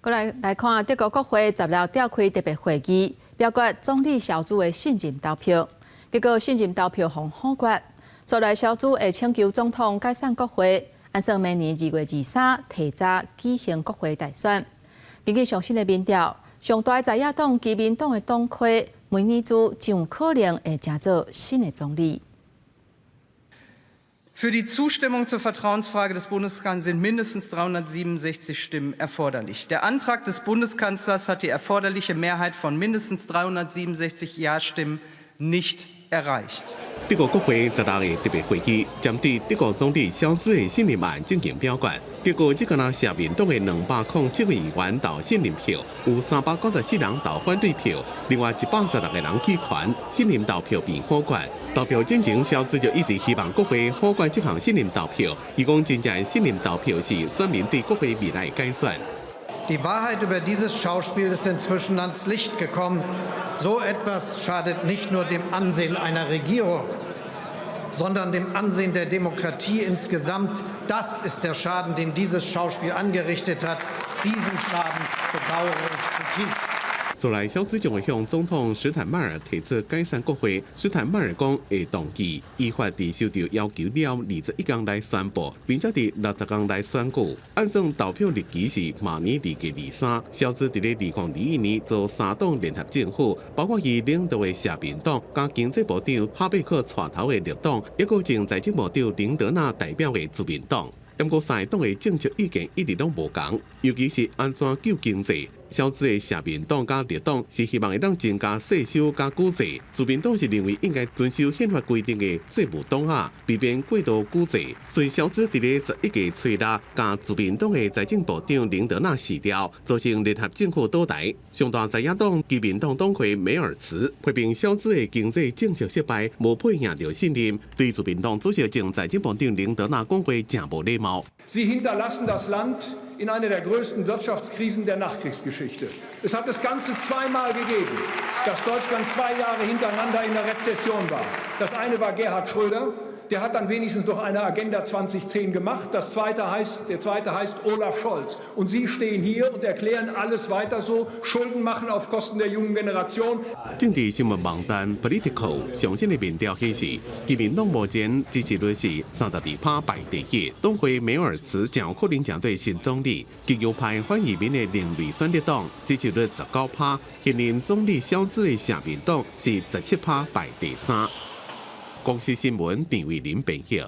过来看德国国会10日召开特别会议，表决总理小组的信任投票。结果信任投票方否决，所来小组会请求总统解散国会，按算明年2月23提早举行国会大选。根据最新的民调，上大在野党基民党的党魁梅尼兹就可能会成做新的总理。 Für die Zustimmung zur Vertrauensfrage des Bundeskanzlers sind mindestens 367 Stimmen erforderlich. Der Antrag des Bundeskanzlers hat die erforderliche Mehrheit von mindestens 367 Ja-Stimmen nicht erreicht. 德国国会10日的特别会议针对德国总理肖兹的信任案进行表决，结果只敢社民党的207位议员投信任票，有394人投反对票，另外116个人弃权，信任投票被否决。投票进程，肖兹就一直希望国会否决这项信任投票，伊讲真正的信任投票是选民对国会未来的改选。 Die Wahrheit über dieses Schauspiel ist inzwischen ans Licht gekommen. So etwas schadet nicht nur dem Ansehen einer Regierung, sondern dem Ansehen der Demokratie insgesamt. Das ist der Schaden, den dieses Schauspiel angerichtet hat. Diesen Schaden bedauere ich zutiefst. 所来，肖兹将会向总统施坦迈尔提出解散国会。施坦迈尔讲会动议依法地受到要求了21天来宣布，并且伫60天来选举。按照投票日期是明年2月23。肖兹伫咧2021年做3党联合政府，包括伊领导的社民党、加经济部长哈贝克带头的绿党，抑个前财政部长林德纳代表的自民党。不过，三个党的政策意见一直拢无同，尤其是安怎救经济。 肖兹的社民党加绿党是希望会当增加税收加股税，自民党是认为应该遵守宪法规定的税务档案，避免过度股税。所以肖兹伫咧11月初6加自民党的财政部长林德纳死掉，造成联合政府倒台。上大在野党基民党党魁梅尔茨批评肖兹的经济政策失败，无配赢到信任，对自民党主席前财政部长林德纳讲话真无礼貌。 Sie hinterlassen das Land in einer der größten Wirtschaftskrisen der Nachkriegsgeschichte. Es hat das Ganze zweimal gegeben, dass Deutschland 2 Jahre hintereinander in der Rezession war. Das eine war Gerhard Schröder. Der hat dann wenigstens noch eine Agenda 2010 gemacht. Der zweite heißt Olaf Scholz. Und Sie stehen hier und erklären alles weiter so, Schulden machen auf Kosten der jungen Generation. 政治新闻网站 Politico 上新的民调显示，基民党目前支持率是32%排第一，党魁梅尔茨将有可能成为新总理。极右派反移民的另类选择党支持率19%，现任总理肖兹的社民党是17%排第3。 公司新闻，郑伟林编译。